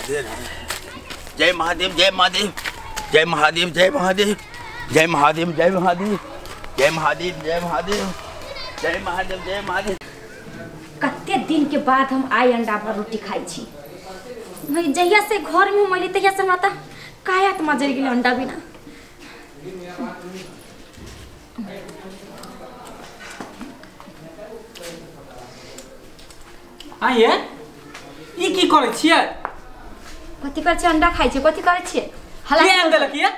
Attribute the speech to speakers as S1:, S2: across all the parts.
S1: महादेव जय महादेव जय महादेव जय महादेव जय महादेव जय महादेव जय महादेव जय महादेव जय महादेव जय महादेव जय महादेव।
S2: कते दिन के बाद हम आई अंडा पर रोटी खाई छी। जहिया से घर में मैले तहिया से माता कायात मजर गेल अंडा बिना।
S3: आइए ई की करे छियै?
S2: कथि करे छियै? अंडा खाई छी। कथि करे छियै? हला
S3: के आन देलक ये?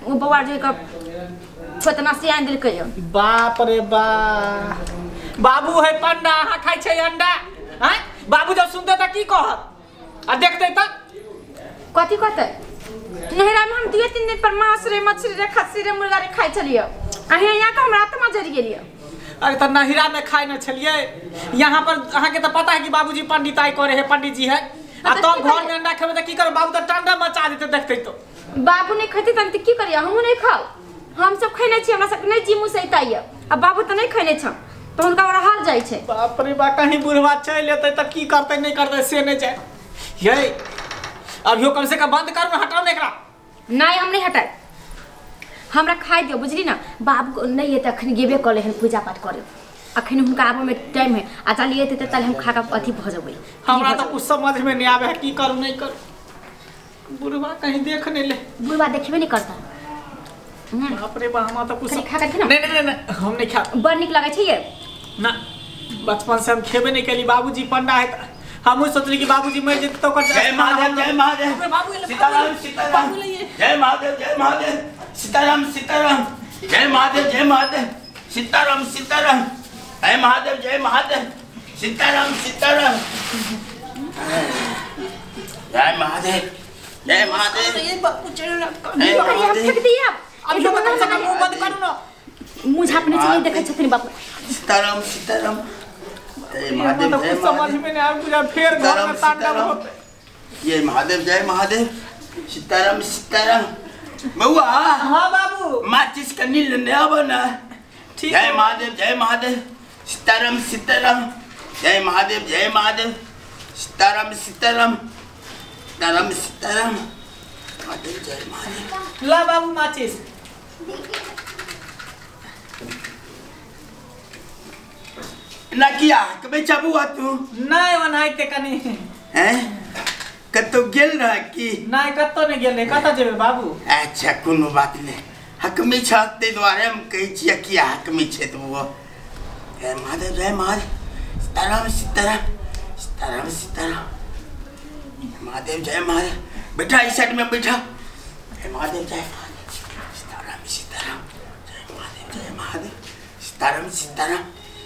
S2: ओ बौआ जे का फतना से आन देलक यो।
S3: बाप रे बा, बाबू है पंडा अहाँ खाई छै अंडा? हैं बाबू जब सुनते त की कहत आ देखते त
S2: कथि कहते? नहरा में हम 2-3 दिन पर मांस रे मछली रे खस्सी रे मुर्गा रे खाई छलियो। अहे यहाँ का हमरा त मजर गेलियो।
S3: अरे त नहिरा में खाई न छलिए। यहाँ पर अहाँ के त पता है कि बाबूजी पंडिताई करे है, पंडित जी है। आ तब घर में अंडा खेबे त की कर? बाबू त टांडा मचा देते देखते तो।
S2: बाबू ने खैते तन त की करिया? हमहु नहीं खाओ। हम सब खैने छी, हमरा सब नहीं जी मुंह से आइया। अब बाबू त नहीं खैने छ तो उनका और हाल जाय छै।
S3: बाप रे बा, कहीं बुढ़वा चल लेते त की करते नहीं करते से नहीं जाए। ये अब यो कम से कम बंद कर, हटाओ न एकरा।
S2: नहीं हम नहीं हटाए, हमरा खाई दियो बुझली ना। बाबू नहीं है त अखन गेबे कले हन पूजा पाठ करे। अखन हुनका आबे में टाइम है। आ चल ये त चल हम खा के अथी भ जबै।
S3: हमरा तो कुछ समझ में नहीं आवे है की करूं नहीं करूं। बुढ़वा कहीं देख नहीं ले।
S2: बुढ़वा देखबे नहीं करता।
S3: बाप रे बा, हम तो कुछ
S2: खा के ना।
S3: नहीं हम नहीं खा।
S2: बड़ निक लागे छै ये
S3: ना। बचपन से हम खेबे नहीं केली। बाबूजी पंडा है, हम सोचली कि बाबूजी मर जेते तो कर।
S1: जय महादेव जय महादेव सीताराम सीताराम जय महादेव जय महादेव सीताराम सीताराम जय महादेव जय महादेव सीताराम सीताराम जय महादेव जय महादेव सीताराम सीताराम जय महादेव जय महादेव।
S3: ये बापू चलो ना।
S2: फेंक दिया।
S3: अब जो कम से कम मुंह बंद करू ना।
S2: मुंह झापने चाहिए देखे छथिन बापू।
S1: सीताराम सीताराम जय महादेव जय
S3: समझ में नहीं आ पूरा फिर घर में तांडव होते।
S1: ये महादेव जय महादेव सीताराम सीताराम। बउआ
S3: हां बाबू
S1: माचिस का नील नया बना।
S3: ठीक
S1: जय महादेव जय महादेव सीताराम सीताराम जय महादेव जय महादेव सीताराम सीताराम सीताराम सीताराम महादेव जय महादेव।
S3: ला बाबू माचिस।
S1: ना किया कबे चाबुआ तू?
S3: नहीं वनाइते कनी
S1: हैं कतो गेल रहा की?
S3: नहीं कतो नहीं गेल। कता जेबे बाबू?
S1: अच्छा कोनो बात नहीं। हक में छते द्वारे हम कहि छिया किया हक में छे तो वो जय महादेव जय महादेव सीताराम सीताराम सीताराम सीताराम महादेव जय महादेव। बैठा इस साइड में बैठा। जय महादेव जय महादेव सीताराम सीताराम जय महादेव जय महादेव सीताराम सीताराम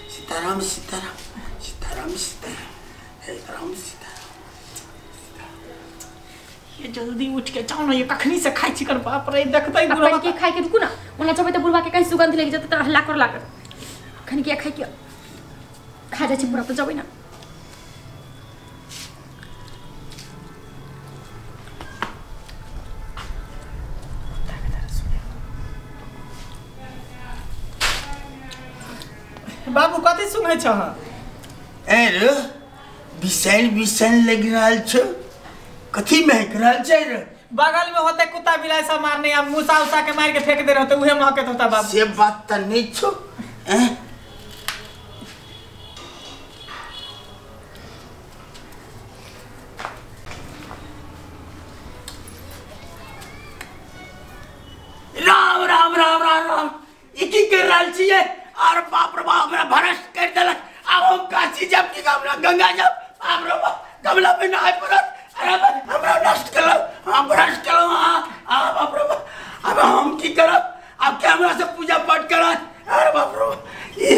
S1: सीताराम सीताराम सीताराम सीताराम जय राम सीताराम।
S3: ये जल्दी उठ के जाओ ना। ये कखनी से खाई चिकन। बाप रे देखतै बुढ़वा
S2: अपन के खाई के रुकू ना। ओना चबे त बुढ़वा के कहीं सुगंध लग जते त हल्ला कर लागत। खन के खाई के खा जाय छै पूरा त जबै ना।
S3: बाबू कथि सुनै छ?
S1: ए रे बिसैन बिसैन लग रहल छ। कथि महक रहल छै रे?
S3: बगल में होते कुत्ता बिलाई सब मारने या मूसा उसा के मार के फेंक दे रहते उहे महकत होता बाबू।
S1: से बात त नहीं छो। राम राम राम राम राम ई की कर रहल छियै? अरे बाप रे बाप हमरा भ्रष्ट कर देलक। अब हम काशी जब की गंगा गंगा जब बाप रे बाप कमला में नहाय पड़त। अरे हमरा नष्ट करलो। हम भ्रष्ट करलो। हां बाप रे बाप अब हम की करब? अब क्या हमरा से पूजा पाठ करत? अरे बाप रे बाप ये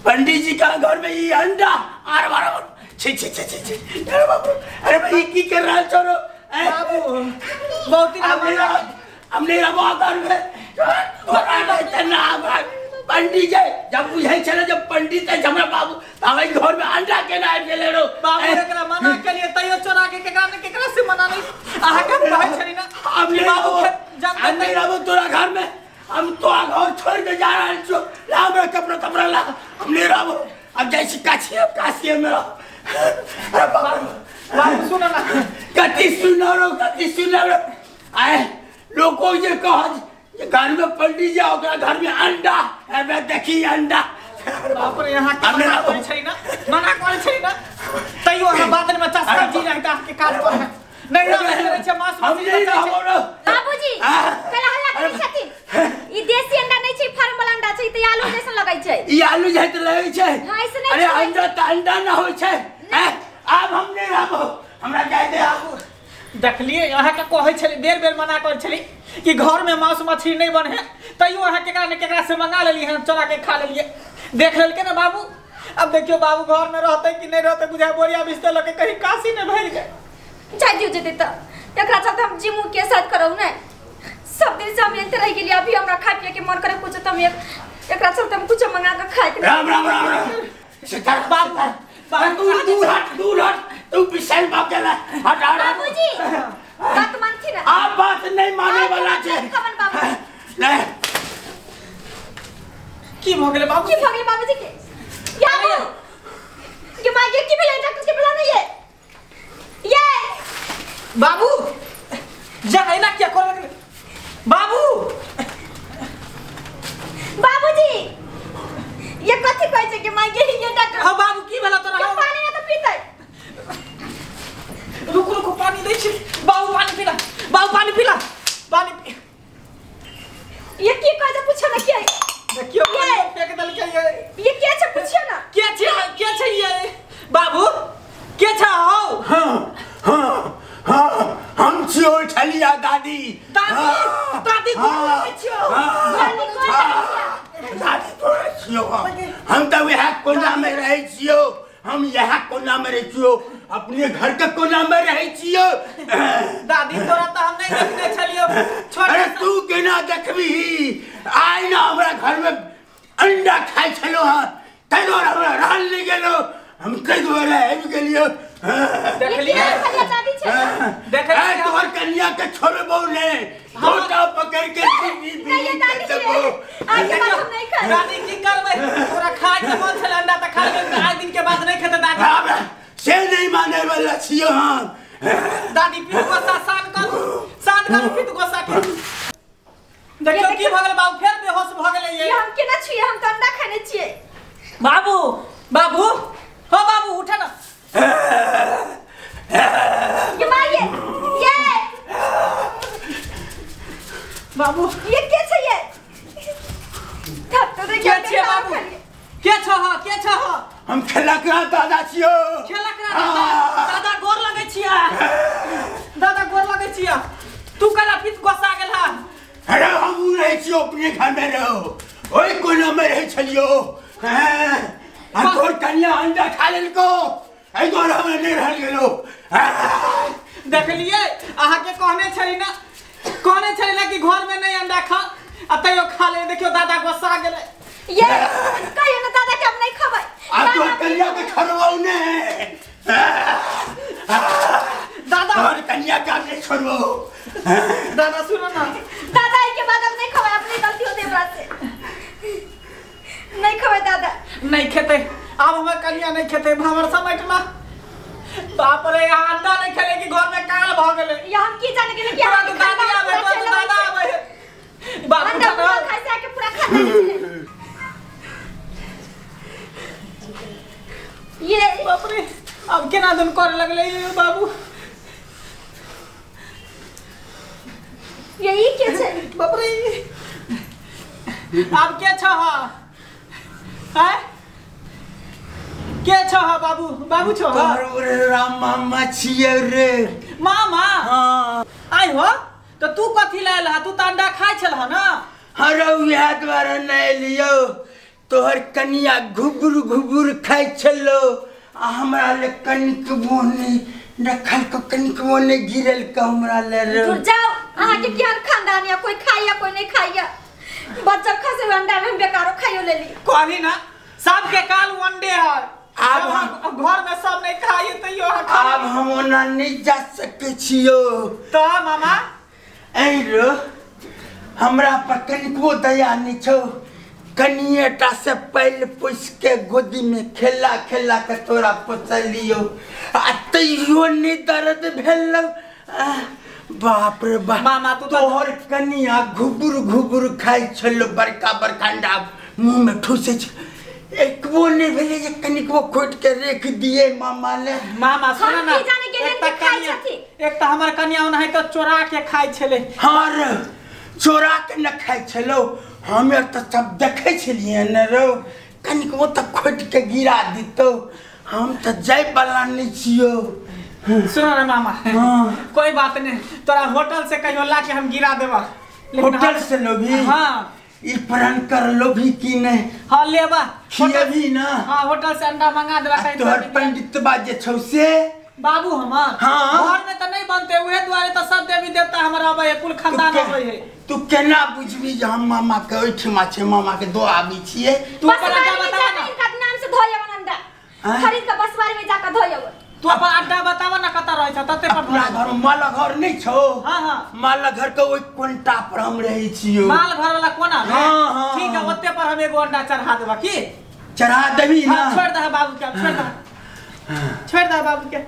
S1: पंडित जी का घर में ये अंडा। अरे बाप रे छी छी छी छी। अरे बाप रे अरे भाई की कर रहल छो रो?
S3: बाबू बहुत दिन
S1: हमने रबा घर में पंडित जी जब बुझे छले जब पंडित है हमरा बाबू हमारे घर में अंडा के ना गेले रो।
S3: बाबू एकरा मना करिए तइयो चोरा के केकरा से मना नहीं। आहा के कहै छली ना
S1: हमने बाबू हमने रबो तोरा घर में हम तो घर छोड़ के जा रहल छो। ला हमरा कपड़ा ला हमने रबो अब जैसे छी काछी में
S3: बाबू सुनो ना
S1: कति सुनो आए लोगों जे कह घर में पंडित जी ओकरा घर में अंडा है देखी अंडा
S3: बाप रे यहाँ के मना करे छै ना तैयो हम बाद में चस्का जी रहता के काज पर नहीं रहे छै मास
S1: हम नहीं रहबो
S2: बाबूजी कला हल्ला करै छथिन ई देसी अंडा नहीं छै फार्म वाला अंडा छै त आलू जैसन लगै छै
S1: ई आलू जैसन लगै छै अरे अंडा त अंडा ना होय छै आब हम नहीं रहबो हमरा जाय दे आबू
S3: देखलिए यहाँ के कहै छली बेर मना कर छली कि घर में मांस मछली नहीं बने तैयो यहाँ केकरा से मंगा लेली हम चला के खा लेलिए देख लेलके ना बाबू अब देखियो बाबू घर में रहते कि नहीं रहते बुझा बोरिया बिस्तर लगे कहीं काशी में भेज गए
S2: जाय दियो जेते त एकरा साथ हम जिमू के साथ करौ नै सब दिन से हम एते रह गेली अभी हमरा खा पिए के मन करे कुछ त हम एकरा साथ हम कुछ मंगा के खाए के
S1: राम सितार बाबू दूर हट तू विशाल बाकेला हट
S2: बाबूजी बात मानती ना
S1: आप बात नहीं माने वाला छे नहीं
S3: की भ गेले
S2: बाबूजी के याबू के मां ये की भेलै डॉक्टर के बुला नहीं है ये
S3: बाबू जाइना क्या कर बाबूजी
S2: ये कथि कहै छै कि मां ये डॉक्टर
S3: हां बाबू की भेला तोरा
S2: पानी ना तो पीतै
S3: रुको पानी दै छी बाबू पानी पीला पानी
S2: ये की कहै छै पूछो ना के
S3: देखियो फेंक दल के
S2: ये के छै पूछियो ना
S3: के छै ये बाबू के छ हौ
S1: हम छियो छलिया दादी
S3: दादी को छियो
S1: दादी को छियो हम तो वह कोना में रहे छियो हम यहाँ कोना में रहे छियो अपने घर के कोना में रहे छियो
S3: दादी तोरा तो हम नहीं देखने छलियो
S1: अरे तू केना देखबी आइ ना हमरा घर में अंडा खाइ छलो हां तै दुआरे हमरा रहल नहीं गेलो हम तै दुआरे आबि गेलियो
S3: देखलिए
S2: दादी छै
S3: देखलिए
S1: तोहर कन्या के छोड़बो ने गोटा पकड़ के
S2: नहीं दादी छै आगे बात हम नहीं कर
S3: दादी की करबै तोरा खाए के मन छल अंडा त खा ले आज दिन के बाद नहीं खेते दादी
S1: से नहीं माने वाला छियो हम
S3: दादी फिर गुस्सा शांत कर फिर गुस्सा के देखियो की भ गेल बाबू फेर बेहोश भ गेलै ये
S2: हम केना छियै हम त अंडा खाने छियै
S3: बाबू हो बाबू उठ ना
S2: ये माये ये
S3: बाबू
S2: ये के छै ये डॉक्टर
S3: के छै बाबू के छ
S1: हम खेलक रहा दादा छियो
S3: दादा गोर लगे छिया तू कला फिर गुस्सा गेल हा
S1: अरे हम रहे छियो अपने घर में रहो ओए कोना में रहे छलियो हम तोर कन्या अंडा खा लेलको ए गोरा में नहीं रह गेलो
S3: देखलिए आहा के कहने छली ना कि घर में नहीं अंडा खा अतयो खा ले देखियो दादा गुस्सा गेले
S2: ये कहियो ना दादा के हम नहीं खबै
S1: आ तोर कन्या के छोड़बो ने
S3: दादा
S1: तोर कन्या के नहीं छोड़बो
S3: दादा सुनो ना
S2: दादा के बाद हम नहीं खबै अपनी गलती होते बात से नहीं खबै दादा
S3: नहीं खेते अब हमार कन्या नहीं खेते हमर समझ ना बाप रे अंडा नहीं खेले कि घर में काल भ गेले
S2: या हम की जाने के कि हम
S3: दादा आवे बाप
S2: अंडा खाइ से आके पूरा खा ले ये
S3: बाप रे अब केना दिन करे लगले बाबू
S2: यही के छै
S3: बाप रे अब के छ है के छ बाबू छ
S1: राम मामा छिए रे
S3: मामा
S1: हां
S3: आई हो तो तू कथि लायल हा तू त अंडा खाइ छल ना
S1: अरे यह द्वारा नहीं लियो तोहर कन्या घुबुर खाइ छलो हमरा ले कनिक बोनी रखल को कनिक बोनी गिरल का हमरा ले
S2: दूर जाओ अहाँ के केहन खानदान या कोई खाइया कोई नहीं खाइया बच्चा खसे अंडा में बेकारो खाइयो लेली
S3: कहली ना सब के काल वनडे है अब घर में सब नहीं खाइए तो यो
S1: अब हम ओना नहीं जा सके छियो
S3: तो मामा
S1: ऐ रो हमरा पर कनिको दया नहीं छो कनिएटा से पहले पुछ के गोदी में खेला खेला के तोरा पोसलियो आ तैयो नहीं दर्द भेल। बाप रे बाप
S3: मामा तू
S1: तोहर कनिया घुबुर घुबुर खाई छलो बड़का बड़का अंडा मुंह में ठूसे छ एक वो नहीं भेले जे कनिकबो खोट के रख दिए मामा ले।
S3: मामा सुन ना एक त हमर कनिया ओनाहि त चोरा के खाई छले।
S1: हां रे चोरा के न खाई छलो हमें तो सब देखे छलिए न रो कनिकबो त खोट के गिरा दितो हम तो जाय वाला नहीं छियो।
S3: सुनो ना मामा कोई बात नहीं तोरा होटल से कहियो ला के हम गिरा देबा।
S1: होटल से लो भी
S3: हां
S1: ई प्रण कर लो भी की नहीं।
S3: हां लेबा
S1: खिए भी ना।
S3: हां होटल से अंडा मंगा देबा कहीं
S1: तोहर पंडित बाजे छौ से
S3: बाबू हमार घर में तो नहीं बनते उहे द्वारे तो सब देवी देवता हमरा आबे कुल खानदान आबे है।
S1: तू केना बुझबी जे हम मामा के ओठमा छे मामा के दो आबी छिए।
S2: तू अपन अड्डा बतावा ना इनका नाम से धोय अपन अंडा खरीद के बसवारी में जाकर धोय।
S3: तू अपन अड्डा बतावा ना कता रहै छ तते पर
S1: अपना घर माल घर नहीं छौ।
S3: हां हां
S1: माल घर के ओइ कोंटा पर हम रही छियो।
S3: माल घर वाला कोना में
S1: हां
S3: ठीक है ओते पर हम एगो अंडा चढ़ा देबा की
S1: चढ़ा देबी ना।
S3: छोड़ दे बाबू के छोड़ दे बाबू के।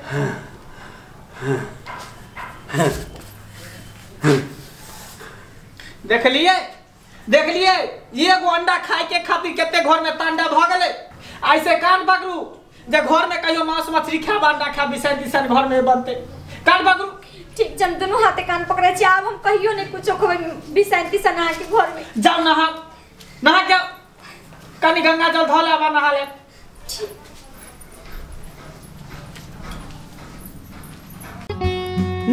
S3: देख लिए ये एगो अंडा खाए के खातिर केते घर में तांडा भ गेले। ऐसे कान पकड़ू जे घर में कहियो मांस मछली खाब अंडा खा बिसर दिसन घर में बनते कान पकड़ू।
S2: ठीक जन दोनों हाथे कान पकड़े छी अब हम कहियो नहीं कुछो खोबे बिसर दिसन आ के घर में
S3: जाओ नहा के कनी गंगा जल धो लेबा नहा ले।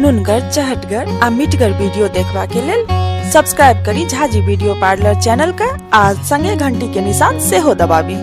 S4: नुनगर चहटगर आ मिटगर वीडियो देखबा के लेल सब्सक्राइब करी झाजी वीडियो पार्लर चैनल का आ संगे घंटी के निशान से हो दबाबी।